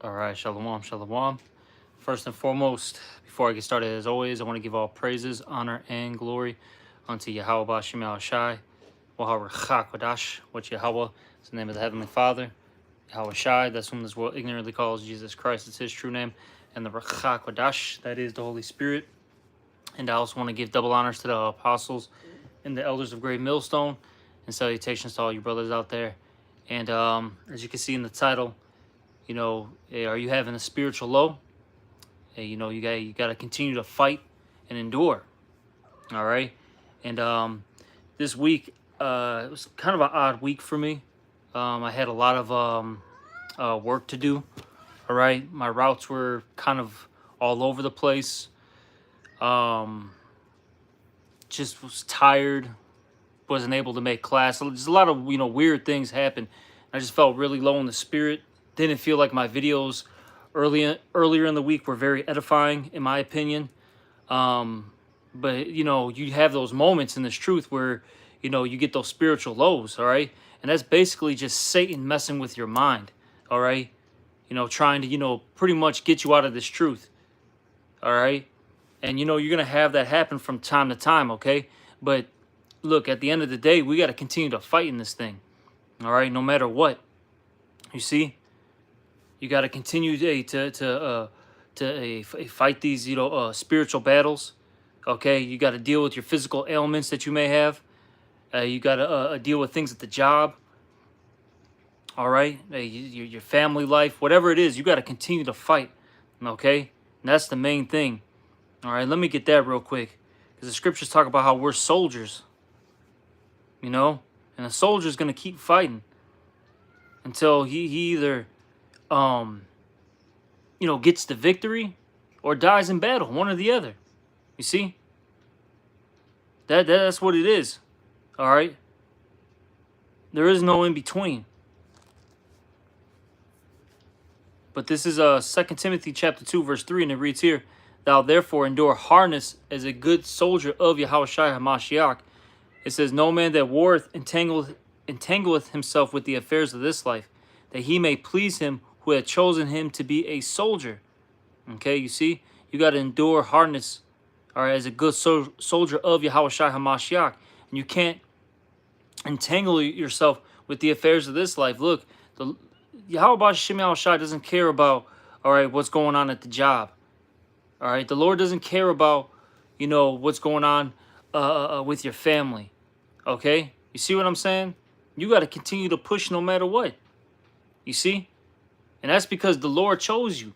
All right, shalom, shalom. First and foremost, before I get started, as always, I want to give all praises, honor, and glory unto Yahweh Bashem Shai, Wahar Chakwadash, which Yahweh is the name of the Heavenly Father. Yahweh Shai, that's whom this world ignorantly calls Jesus Christ, it's his true name. And the Chakwadash, that is the Holy Spirit. And I also want to give double honors to the apostles and the elders of Great Millstone, and salutations to all you brothers out there. And as you can see in the title, are you having a spiritual low? You got to continue to fight and endure. All right. And this week, it was kind of an odd week for me. I had a lot of work to do. All right. My routes were kind of all over the place. Just was tired. Wasn't able to make class. Just a lot of, weird things happened. I just felt really low in the spirit. Didn't feel like my videos earlier in the week were very edifying, in my opinion. But you have those moments in this truth where you get those spiritual lows. All right, and that's basically just Satan messing with your mind. All right, trying to pretty much get you out of this truth. All right, and you're gonna have that happen from time to time. Okay, but look, at the end of the day, we got to continue to fight in this thing. All right, no matter what. You see, you got to continue to fight these spiritual battles. Okay, you got to deal with your physical ailments that you may have. You got to deal with things at the job. All right, your family life, whatever it is, you got to continue to fight. Okay, and that's the main thing. All right, let me get that real quick, because the scriptures talk about how we're soldiers. And a soldier's gonna keep fighting until he either gets the victory or dies in battle, one or the other. You see? That's what it is. All right? There is no in between. But this is 2 Timothy chapter 2 verse 3, and it reads here, "Thou therefore endure hardness as a good soldier of Yahushua HaMashiach." It says, "No man that warreth entangleth himself with the affairs of this life, that he may please him who had chosen him to be a soldier." Okay, you see? You got to endure hardness, all right, as a good soldier of Yahushua HaMashiach. And you can't entangle yourself with the affairs of this life. Look, the Yahweh Shem Shai doesn't care about, all right, what's going on at the job. All right, the Lord doesn't care about, what's going on with your family. Okay, you see what I'm saying? You got to continue to push no matter what. You see? And that's because the Lord chose you.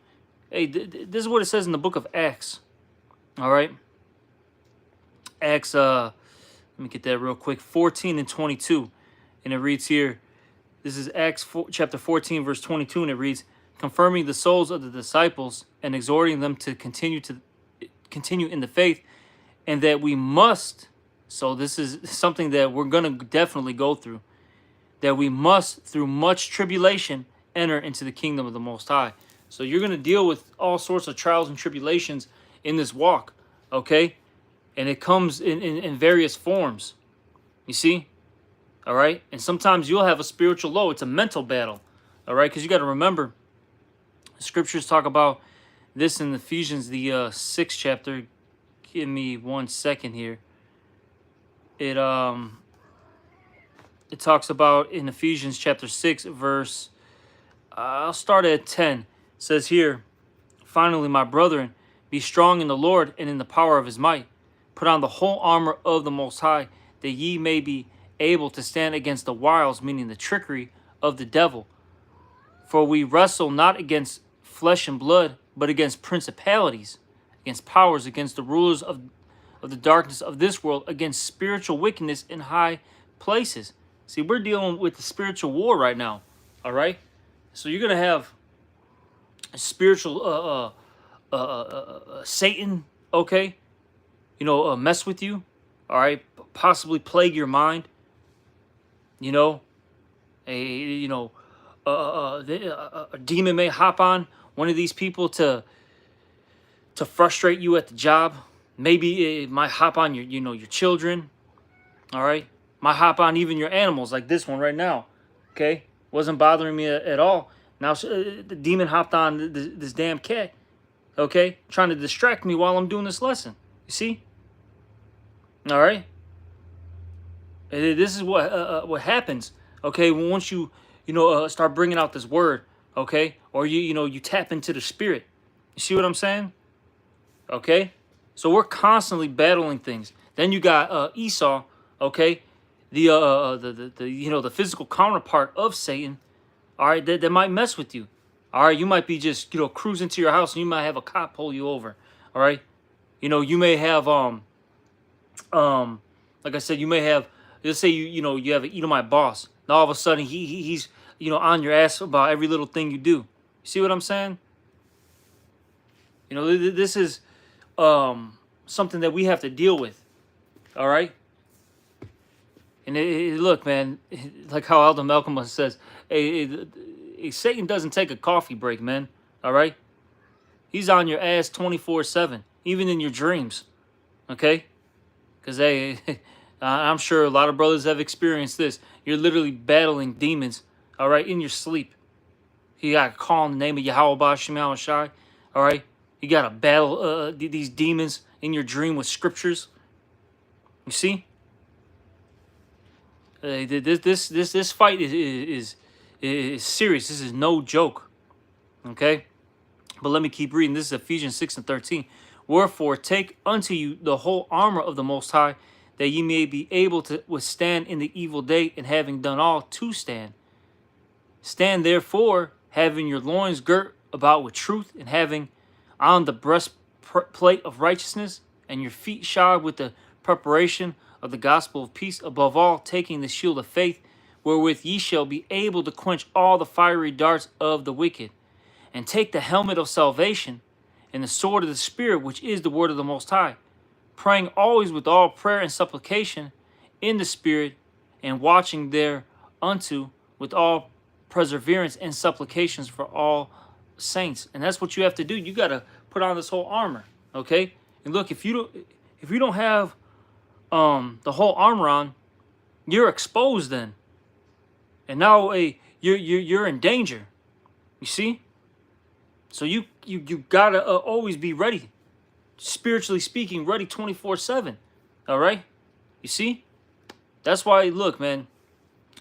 Hey, this is what it says in the book of Acts. All right? Acts, let me get that real quick. 14 and 22. And it reads here, this is Acts chapter 14, verse 22. And it reads, "Confirming the souls of the disciples and exhorting them to continue in the faith, and that we must," so this is something that we're going to definitely go through, "that we must, through much tribulation, enter into the kingdom of the Most High." So you're going to deal with all sorts of trials and tribulations in this walk, okay? And it comes in various forms, you see? All right? And sometimes you'll have a spiritual low. It's a mental battle, all right? Because you got to remember, the scriptures talk about this in Ephesians, the 6th chapter. Give me 1 second here. It talks about in Ephesians chapter 6 verse, I'll start at 10. It says here, "Finally, my brethren, be strong in the Lord and in the power of his might. Put on the whole armor of the Most High, that ye may be able to stand against the wiles," meaning the trickery, "of the devil. For we wrestle not against flesh and blood, but against principalities, against powers, against the rulers of the darkness of this world, against spiritual wickedness in high places." See, we're dealing with the spiritual war right now, all right? So you're going to have a spiritual Satan, okay? Mess with you, all right? Possibly plague your mind, a demon may hop on one of these people to frustrate you at the job. Maybe it might hop on your children. All right, might hop on even your animals, like this one right now. Okay, wasn't bothering me at all. Now the demon hopped on this damn cat, okay, trying to distract me while I'm doing this lesson. You see? All right. This is what happens, okay? Once you start bringing out this word, okay, or you tap into the spirit. You see what I'm saying? Okay. So we're constantly battling things. Then you got Esau, okay, the physical counterpart of Satan. All right, that might mess with you. All right, you might be just cruising to your house and you might have a cop pull you over. All right, you may have like I said, you may have, let's say you have an Edomite boss. Now all of a sudden he's on your ass about every little thing you do. You see what I'm saying? This is something that we have to deal with. All right. And look, man, like how Alden Malcolm says, Satan doesn't take a coffee break, man. All right. He's on your ass 24/7, even in your dreams. Okay. Because I'm sure a lot of brothers have experienced this. You're literally battling demons, all right, in your sleep. You got to call in the name of Yahweh Ba'Shem Shai, all right? You got to battle these demons in your dream with scriptures. You see? This fight is serious. This is no joke, okay? But let me keep reading. This is Ephesians 6:13. Wherefore, take unto you the whole armor of the Most High, that ye may be able to withstand in the evil day, and having done all, to stand. Stand therefore, having your loins girt about with truth, and having on the breastplate of righteousness, and your feet shod with the preparation of the gospel of peace. Above all, taking the shield of faith, wherewith ye shall be able to quench all the fiery darts of the wicked. And take the helmet of salvation, and the sword of the Spirit, which is the word of the Most High, praying always with all prayer and supplication in the Spirit, and watching thereunto with all perseverance and supplications for all saints. And that's what you have to do. You got to put on this whole armor, okay? And look, if you don't have the whole armor on, you're exposed then, and now you're in danger. You see? So you gotta always be ready, spiritually speaking, ready 24/7. All right, you see? That's why, look, man,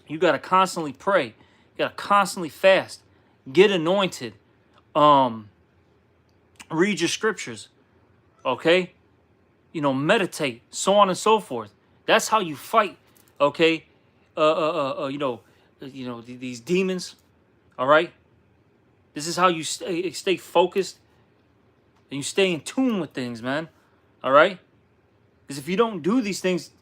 you gotta constantly pray, you gotta constantly fast, get anointed, read your scriptures, okay? Meditate, so on and so forth. That's how you fight, okay? These demons. All right. This is how you stay focused and you stay in tune with things, man. All right? Because if you don't do these things,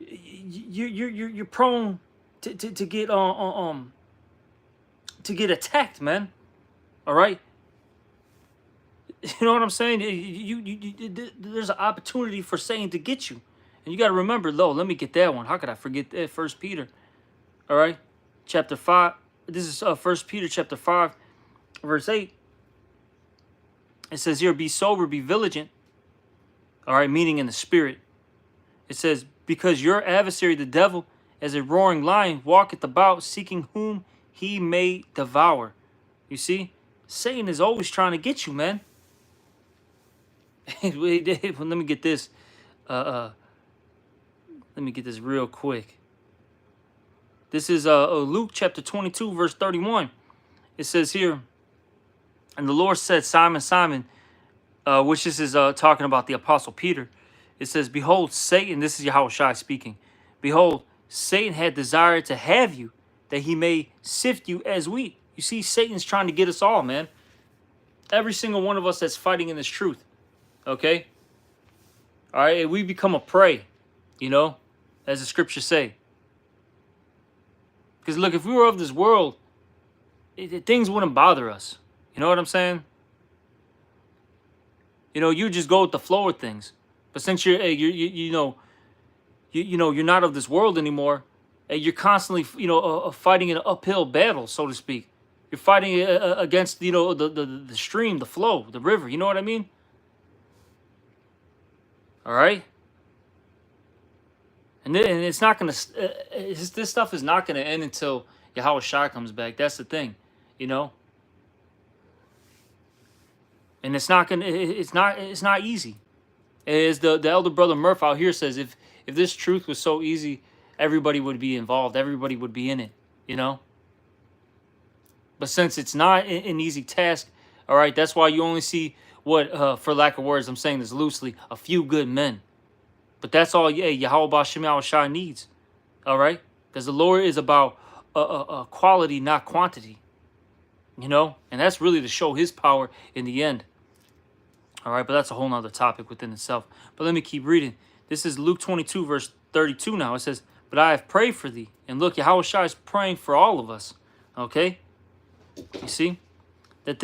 you're prone to get attacked, man. All right? You know what I'm saying? There's an opportunity for Satan to get you, and you got to remember, though. Let me get that one. How could I forget that? 1 Peter. All right, chapter 5. This is 1 Peter chapter 5, verse 8. It says here, be sober, be vigilant. All right, meaning in the spirit. It says, because your adversary, the devil, as a roaring lion, walketh about, seeking whom he may devour. You see, Satan is always trying to get you, man. Let me get this. Let me get this real quick. This is Luke chapter 22, verse 31. It says here, and the Lord said, Simon, Simon, which this is talking about the Apostle Peter. It says, behold, Satan, this is Yahweh Shai speaking. Behold, Satan had desired to have you, that he may sift you as wheat. You see, Satan's trying to get us all, man. Every single one of us that's fighting in this truth. Okay? All right, we become a prey, as the scriptures say. Because look, if we were of this world, things wouldn't bother us. You know what I'm saying? You just go with the flow of things. But since you're not of this world anymore, you're constantly, fighting an uphill battle, so to speak. You're fighting against, the stream, the flow, the river. You know what I mean? All right. And it's not gonna. This stuff is not gonna end until Yahweh Shai comes back. That's the thing, you know. And it's not easy. As the elder brother Murph out here says, if this truth was so easy, everybody would be involved. Everybody would be in it, you know. But since it's not an easy task, all right, that's why you only see what, for lack of words, I'm saying this loosely, a few good men. But that's all, yeah, Yahweh Bashem Yahweh Shai needs, all right? Because the Lord is about quality, not quantity, you know? And that's really to show his power in the end. All right, but that's a whole nother topic within itself. But let me keep reading. This is Luke 22, verse 32 now. It says, but I have prayed for thee. And look, Yahweh Shai is praying for all of us, okay? You see? That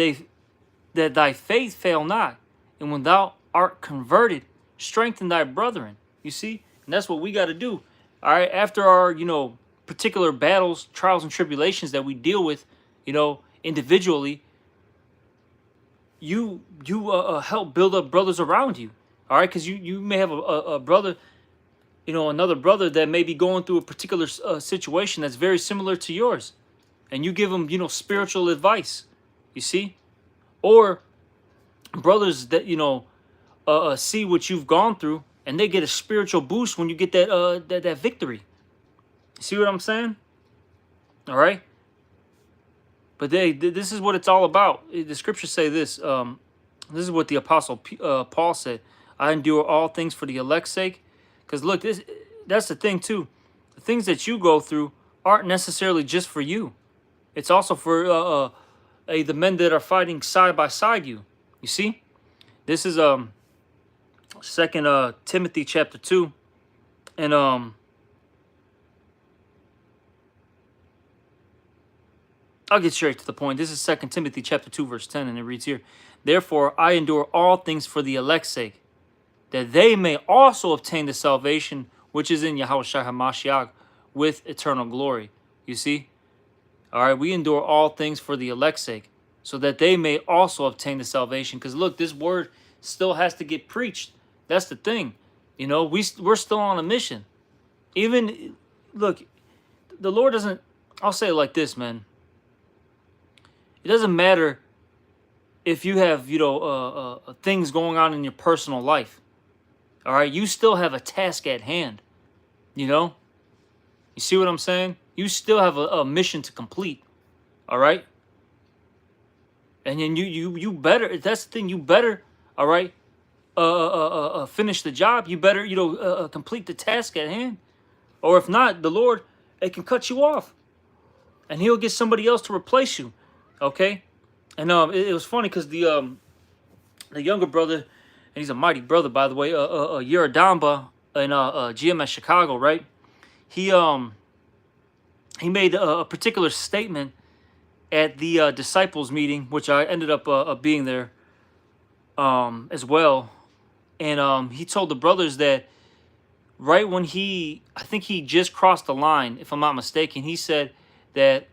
thy faith fail not. And when thou art converted, strengthen thy brethren. You see? And that's what we got to do. All right, after our, you know, particular battles, trials, and tribulations that we deal with, you know, individually, you help build up brothers around you. All right, because you may have a brother, you know, another brother that may be going through a particular situation that's very similar to yours, and you give them, you know, spiritual advice. You see, or brothers that, you know, see what you've gone through, and they get a spiritual boost when you get that victory. See what I'm saying? All right. But this is what it's all about. The scriptures say this. This is what the apostle Paul said. I endure all things for the elect's sake. Because look, that's the thing too. The things that you go through aren't necessarily just for you. It's also for the men that are fighting side by side you. You see? This is 2 Timothy chapter 2. And I'll get straight to the point. This is 2 Timothy chapter 2, verse 10, and it reads here, therefore I endure all things for the elect's sake, that they may also obtain the salvation which is in Yahweh Shai HaMashiach with eternal glory. You see? All right, we endure all things for the elect's sake, so that they may also obtain the salvation. Because look, this word still has to get preached. That's the thing. You know, we're still on a mission. Even, look, the Lord doesn't, I'll say it like this, man. It doesn't matter if you have, you know, things going on in your personal life. All right, you still have a task at hand. You know, you see what I'm saying? You still have a mission to complete. All right, and then you better. That's the thing. You better. All right, finish the job. You better, you know, complete the task at hand. Or if not, the Lord, it can cut you off, and He'll get somebody else to replace you. Okay, and it was funny because the younger brother, and he's a mighty brother, by the way, Yeridamba in GMS Chicago, right? He made a particular statement at the disciples meeting, which I ended up being there as well, and he told the brothers that right when I think he just crossed the line, if I'm not mistaken, he said that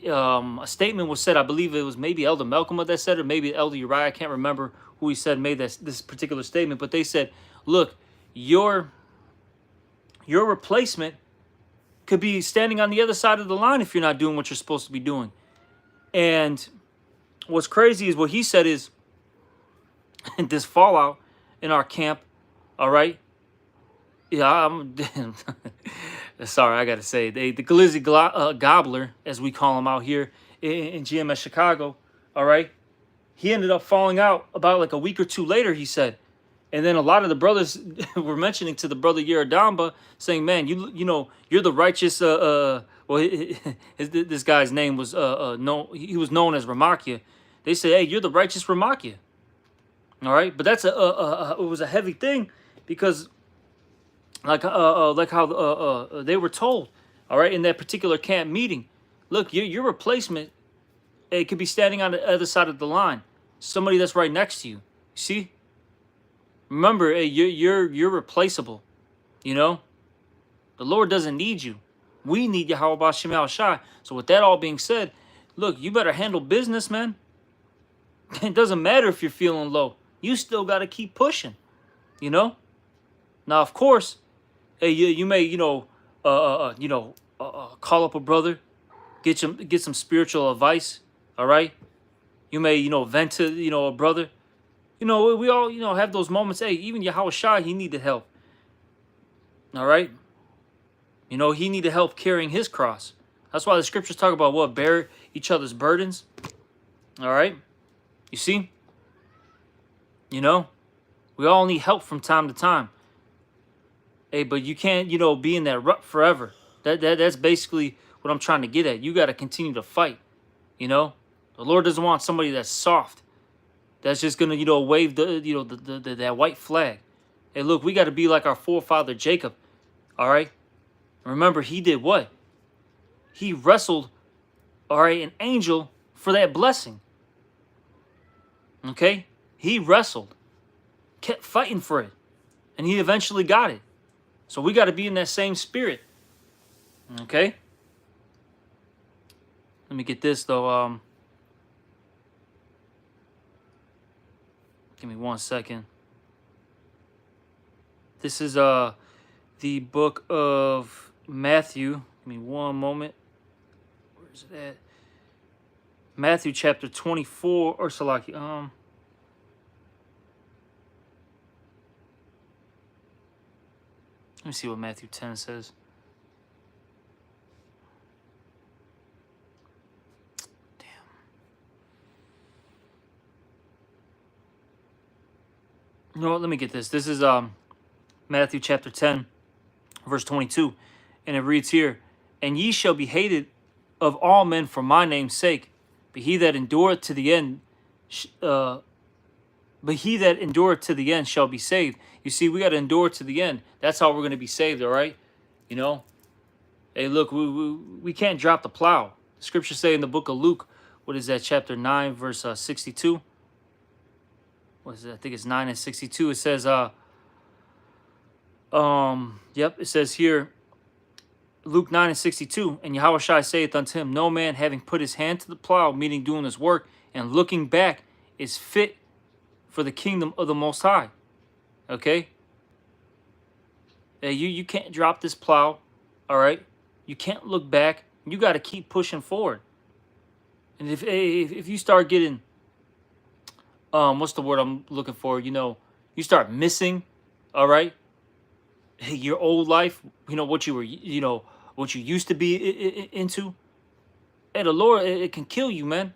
a statement was said. I believe it was maybe Elder Malcolm that said it, or maybe Elder Uriah. I can't remember who he said made this particular statement, but they said, look, your replacement could be standing on the other side of the line if you're not doing what you're supposed to be doing. And what's crazy is what he said is this fallout in our camp, all right? Yeah, I'm sorry, I got to say, the Glizzy Gobbler, as we call him out here in GMS Chicago, all right? He ended up falling out about like a week or two later, he said. And then a lot of the brothers were mentioning to the brother Yeridamba, saying, man, you know, you're the righteous, well, this guy's name was, he was known as Ramakia. They say, hey, you're the righteous Ramakia. All right? But that's it was a heavy thing because like how they were told, all right, in that particular camp meeting, look, your replacement, it could be standing on the other side of the line, somebody that's right next to you. See, remember, hey, you're replaceable. You know, the Lord doesn't need you. We need Yahweh Bashem Yahweh Shai. So with that all being said, look, you better handle business, man. It doesn't matter if you're feeling low. You still got to keep pushing. You know. Now, of course, hey, you may, call up a brother, get some spiritual advice. All right. You may, vent to, a brother. We all, have those moments. Hey, even Yahweh Shai, he needed help. All right. He needed help carrying his cross. That's why the scriptures talk about what? Bear each other's burdens. All right. You see? We all need help from time to time. Hey, but you can't, be in that rut forever. That's basically what I'm trying to get at. You got to continue to fight. The Lord doesn't want somebody that's soft, that's just gonna, wave that white flag. Hey, look, we got to be like our forefather Jacob. All right. Remember, he did what? He wrestled, all right, an angel for that blessing. Okay, he wrestled, kept fighting for it, and he eventually got it. So we got to be in that same spirit. Okay. Let me get this though. Give me 1 second. This is the book of Matthew. Give me one moment. Where is it at? Matthew chapter 24, or Salaki. Let me see what Matthew 10 says. Damn. You know what? Let me get this. This is Matthew chapter 10, verse 22. And it reads here, "And ye shall be hated of all men for my name's sake, but he that endureth to the end, shall be saved." You see, we got to endure to the end. That's how we're going to be saved, all right? Hey, look, we can't drop the plow. The scriptures say in the book of Luke, what is that, chapter 9, verse 62? What is it? I think it's 9 and 62. It says, it says here, Luke 9 and 62, "And Yahweh Shai saith unto him, No man having put his hand to the plow," meaning doing his work, "and looking back, is fit for the kingdom of the Most High." Okay? Hey, you can't drop this plow, all right? You can't look back. You got to keep pushing forward. And if you start getting, what's the word I'm looking for? You start missing, all right, your old life, what you were, what you used to be into. Hey, the Lord, it can kill you, man.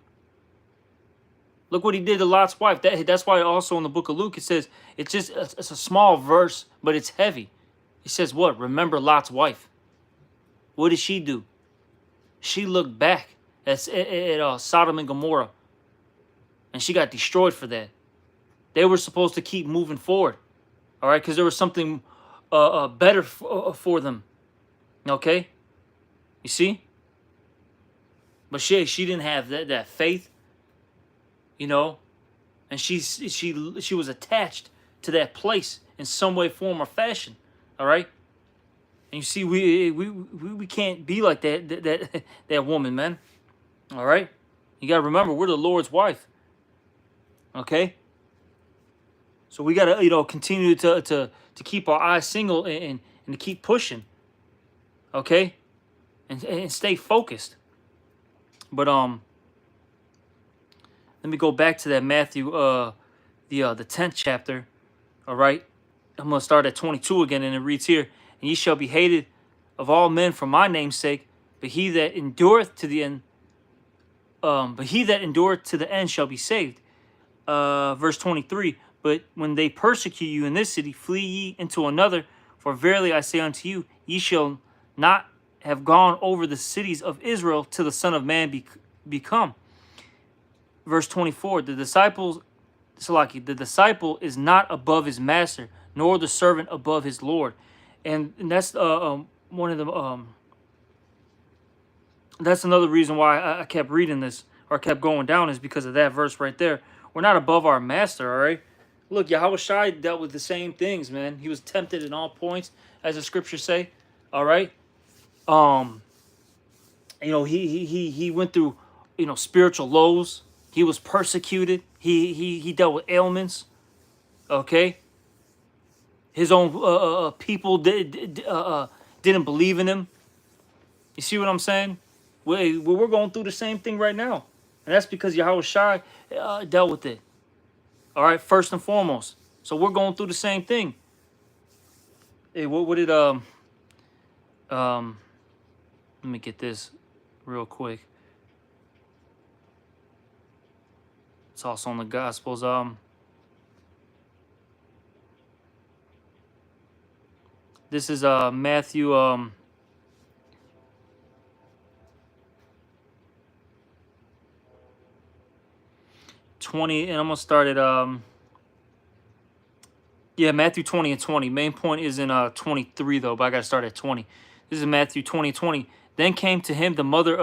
Look what he did to Lot's wife. That's why also in the book of Luke, it says, it's a small verse, but it's heavy. He says what? Remember Lot's wife. What did she do? She looked back at Sodom and Gomorrah, and she got destroyed for that. They were supposed to keep moving forward, all right, because there was something better for them. Okay, you see. But she didn't have that faith, and she was attached to that place in some way, form, or fashion. All right. And you see, we can't be like that woman, man. All right. You gotta remember, we're the Lord's wife. Okay. So we gotta continue to keep our eyes single and to keep pushing. Okay. And stay focused. But let me go back to that Matthew the 10th chapter. All right. I'm gonna start at 22 again, and it reads here, "And ye shall be hated of all men for my name's sake, but he that endureth to the end, shall be saved." Verse 23, "But when they persecute you in this city, flee ye into another. For verily I say unto you, ye shall not have gone over the cities of Israel till the Son of Man become." Verse 24, "The disciple is not above his master, nor the servant above his Lord." And that's one of the that's another reason why I kept reading this, or kept going down, is because of that verse right there. We're not above our master, all right? Look, Yahweh Shai dealt with the same things, man. He was tempted in all points, as the scriptures say, all right? He went through, spiritual lows. He was persecuted. He dealt with ailments, okay? His own people didn't believe in him. You see what I'm saying? We're going through the same thing right now, and that's because Yahweh Shai dealt with it. All right, first and foremost. So we're going through the same thing. Hey, what did um let me get this real quick. It's also in the Gospels. This is Matthew 20, and I'm gonna start at yeah, Matthew 20 and 20. Main point is in 23 though, but I gotta start at 20. This is Matthew 20 and 20. Then came to him the mother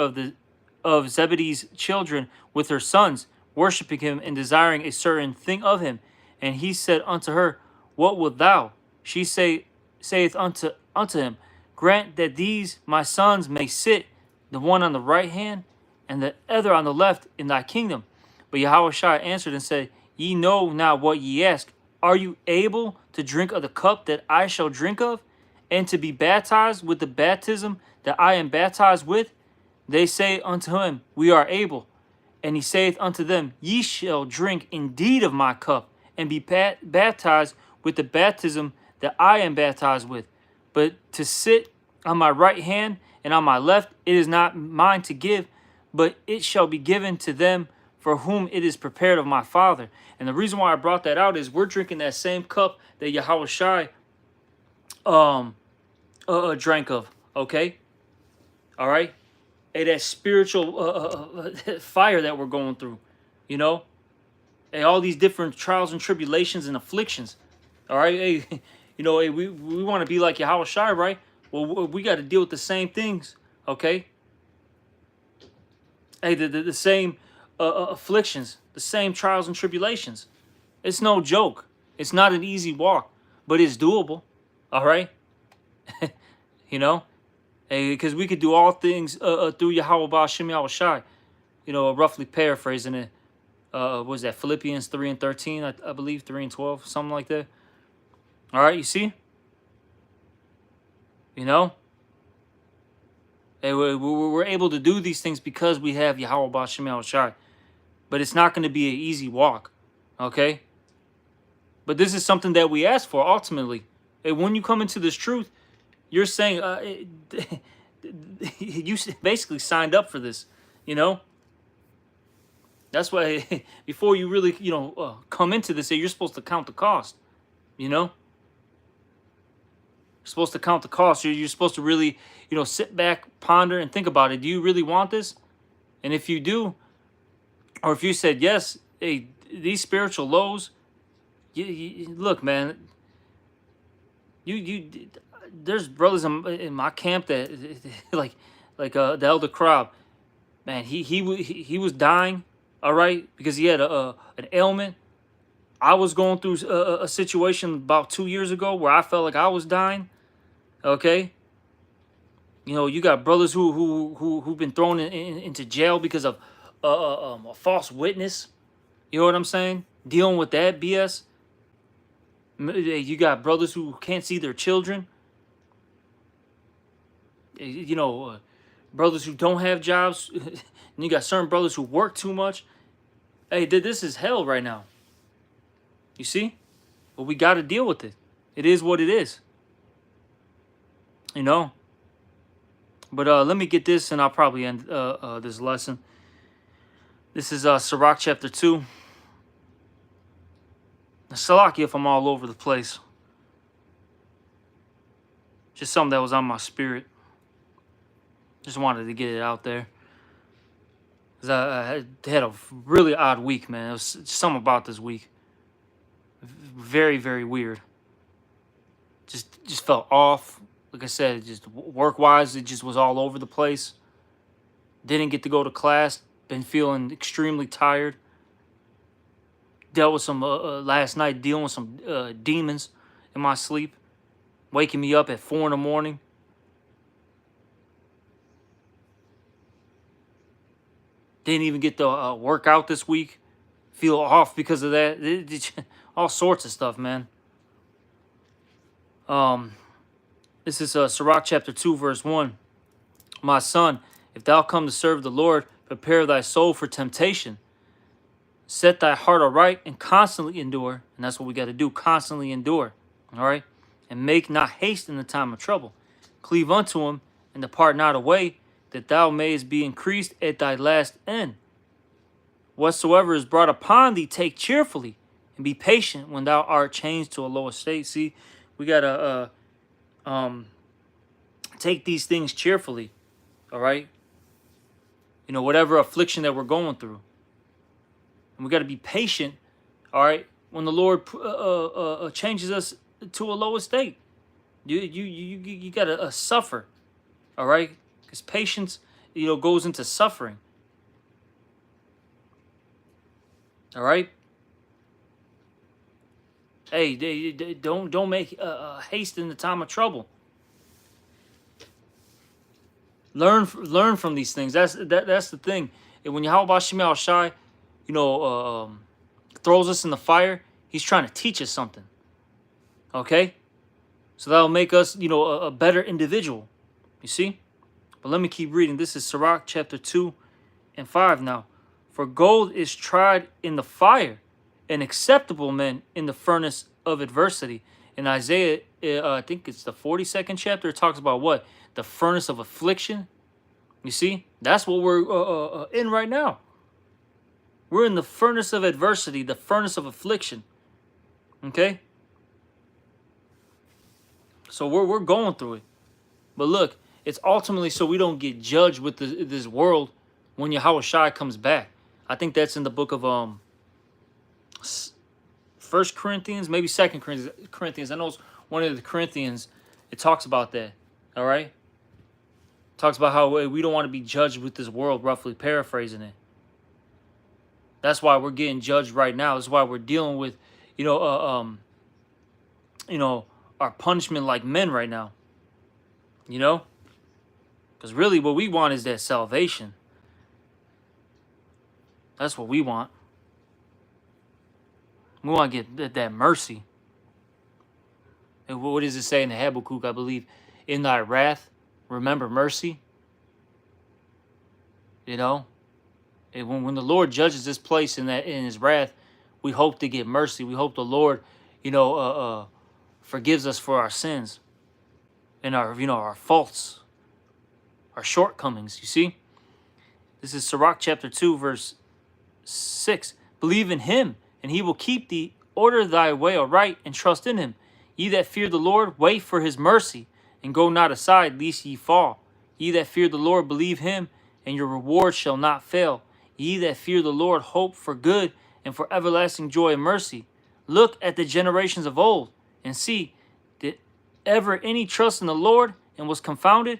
of Zebedee's children with her sons, worshiping him and desiring a certain thing of him. And he said unto her, What wilt thou? She saith unto him, Grant that these my sons may sit, the one on the right hand, and the other on the left, in thy kingdom. But Yahushua answered and said, Ye know not what ye ask. Are you able to drink of the cup that I shall drink of, and to be baptized with the baptism that I am baptized with? They say unto him, We are able. And he saith unto them, Ye shall drink indeed of my cup, and be baptized with the baptism that I am baptized with. But to sit on my right hand and on my left, it is not mine to give, but it shall be given to them for whom it is prepared of my Father. And the reason why I brought that out is we're drinking that same cup that Yahweh Shai drank of, okay? All right? Hey, that spiritual fire that we're going through, you know? Hey, all these different trials and tribulations and afflictions, all right? Hey, you know, hey, we want to be like Yahweh Shai, right? Well, we got to deal with the same things, okay? Hey, the same afflictions, the same trials and tribulations. It's no joke. It's not an easy walk, but it's doable, all right? You know? Because we could do all things through Yahweh Ba'ashem Yahweh Shai. You know, roughly paraphrasing it. Was that Philippians 3 and 13, I believe, 3 and 12, something like that. All right, you see? You know? Hey, we're able to do these things because we have Yahweh Ba'ashem Yahweh Shai. But it's not going to be an easy walk, okay? But this is something that we ask for ultimately. And when you come into this truth, you're saying you basically signed up for this, you know? That's why before you really, you know, come into this, you're supposed to count the cost, you know? You're supposed to count the cost. You're supposed to really, you know, sit back, ponder, and think about it. Do you really want this? And if you do, or if you said yes, hey, these spiritual lows, look, man, there's brothers in my camp that like the Elder Crowd, man, he was dying, all right, because he had an ailment. I was going through a situation about 2 years ago where I felt like I was dying, okay. You know, you got brothers who've been thrown into jail because of a false witness. You know what I'm saying? Dealing with that BS. You got brothers who can't see their children. You know, brothers who don't have jobs. And you got certain brothers who work too much. Hey, this is hell right now. You see? But we got to deal with it. It is what it is. You know? But let me get this and I'll probably end this lesson. This is Sirach chapter 2. Salaki if I'm all over the place. Just something that was on my spirit. Just wanted to get it out there. Because I had a really odd week, man. It was something about this week. Very, very weird. Just felt off. Like I said, just work-wise, it just was all over the place. Didn't get to go to class. Been feeling extremely tired. Dealt with some, last night, dealing with some demons in my sleep. Waking me up at 4 in the morning. Didn't even get to work out this week. Feel off because of that. All sorts of stuff, man. This is Sirach chapter 2, verse 1. My son, If thou come to serve the Lord, prepare thy soul for temptation. Set thy heart aright and constantly endure. And that's what we got to do, constantly endure. All right? And make not haste in the time of trouble. Cleave unto him and depart not away, that thou mayest be increased at thy last end. Whatsoever is brought upon thee, take cheerfully, and be patient when thou art changed to a lower state. See, we got to take these things cheerfully. All right? You know, whatever affliction that we're going through. And we got to be patient, all right, when the Lord changes us to a lower state. You got to suffer, all right? Because patience, you know, goes into suffering. All right? Hey, don't make haste in the time of trouble. Learn from these things. That's the thing. And when Yahweh Shemel Shai, you know, throws us in the fire, he's trying to teach us something. Okay? So that'll make us, you know, a better individual. You see? But let me keep reading. This is Sirach chapter 2 and 5 now. For gold is tried in the fire, and acceptable men in the furnace of adversity. In Isaiah, I think it's the 42nd chapter, it talks about what? The furnace of affliction. You see? That's what we're in right now. We're in the furnace of adversity, the furnace of affliction. Okay? So we're going through it. But look, it's ultimately so we don't get judged with this world when Yahweh Shai comes back. I think that's in the book of 1 Corinthians, maybe 2 Corinthians. I know it's one of the Corinthians. It talks about that. All right? It talks about how we don't want to be judged with this world, roughly paraphrasing it. That's why we're getting judged right now. That's why we're dealing with, you know, our punishment like men right now. You know? Because really what we want is that salvation. That's what we want. We want to get that mercy. And what does it say in the Habakkuk, I believe? In thy wrath, remember mercy. You know? And when the Lord judges this place in his wrath, we hope to get mercy. We hope the Lord, you know, forgives us for our sins and our faults, our shortcomings. You see? This is Sirach chapter 2, verse 6. Believe in him, and he will keep thee. Order thy way aright, and trust in him. Ye that fear the Lord, wait for his mercy, and go not aside, lest ye fall. Ye that fear the Lord, believe him, and your reward shall not fail. Ye that fear the Lord, hope for good, and for everlasting joy and mercy. Look at the generations of old, and see, did ever any trust in the Lord, and was confounded?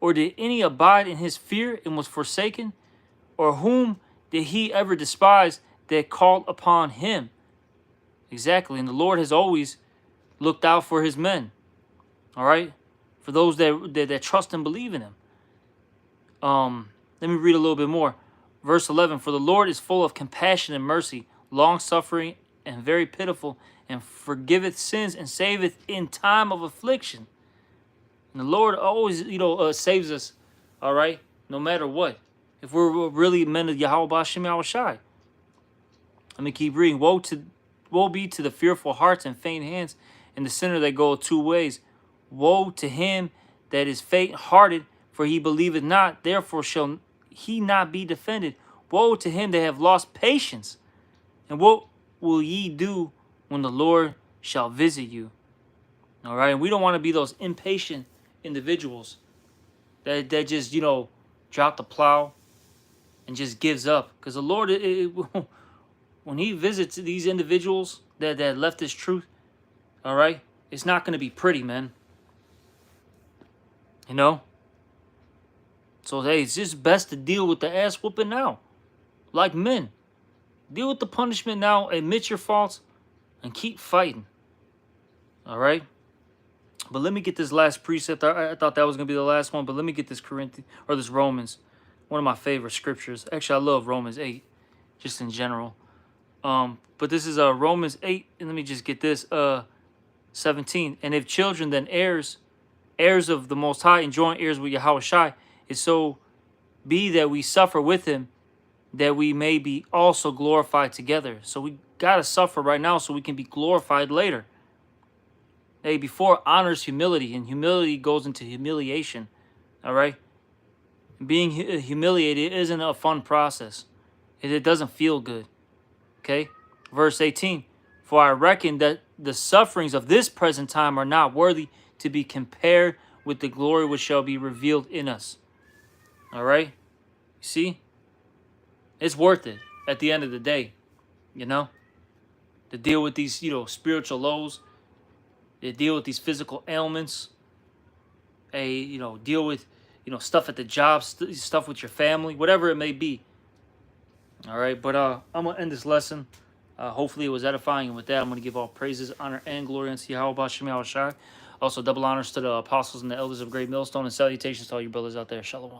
Or did any abide in his fear, and was forsaken? Or whom did he ever despise that called upon him? Exactly, and the Lord has always looked out for his men. All right? For those that trust and believe in him. Let me read a little bit more. Verse 11, for the Lord is full of compassion and mercy, long-suffering and very pitiful, and forgiveth sins and saveth in time of affliction. And the Lord always, saves us, all right, no matter what. If we're really men of Yahweh B'Shem Yahweh Shai. Let me keep reading. Woe be to the fearful hearts and faint hands, and the sinner that goeth 2 ways. Woe to him that is faint-hearted, for he believeth not, therefore shall he not be defended. Woe to him that have lost patience. And what will ye do when the Lord shall visit you? All right, and we don't want to be those impatient individuals that just, drop the plow and just gives up. Because the Lord, when he visits these individuals that left this truth, all right, it's not going to be pretty, man. You know? So, hey, it's just best to deal with the ass whooping now. Like men. Deal with the punishment now, admit your faults, and keep fighting. All right? But let me get this last precept. I thought that was going to be the last one, but let me get this this Romans. One of my favorite scriptures. Actually, I love Romans 8, just in general. But this is Romans 8, and let me just get this, 17. And if children, then heirs of the Most High, and joint heirs with Yahweh Shai, is so be that we suffer with him, that we may be also glorified together. So we got to suffer right now so we can be glorified later. Hey, before honors humility, and humility goes into humiliation. All right? Being humiliated isn't a fun process. It doesn't feel good. Okay? Verse 18. For I reckon that the sufferings of this present time are not worthy to be compared with the glory which shall be revealed in us. All right? You see? It's worth it at the end of the day, you know? To deal with these, spiritual lows, to deal with these physical ailments, deal with, stuff at the job, stuff with your family, whatever it may be. All right, but I'm going to end this lesson. Hopefully it was edifying, and with that, I'm going to give all praises, honor, and glory unto Yahweh Shem Yahweh Shai. Also, double honors to the apostles and the elders of Great Millstone, and salutations to all you brothers out there. Shalom.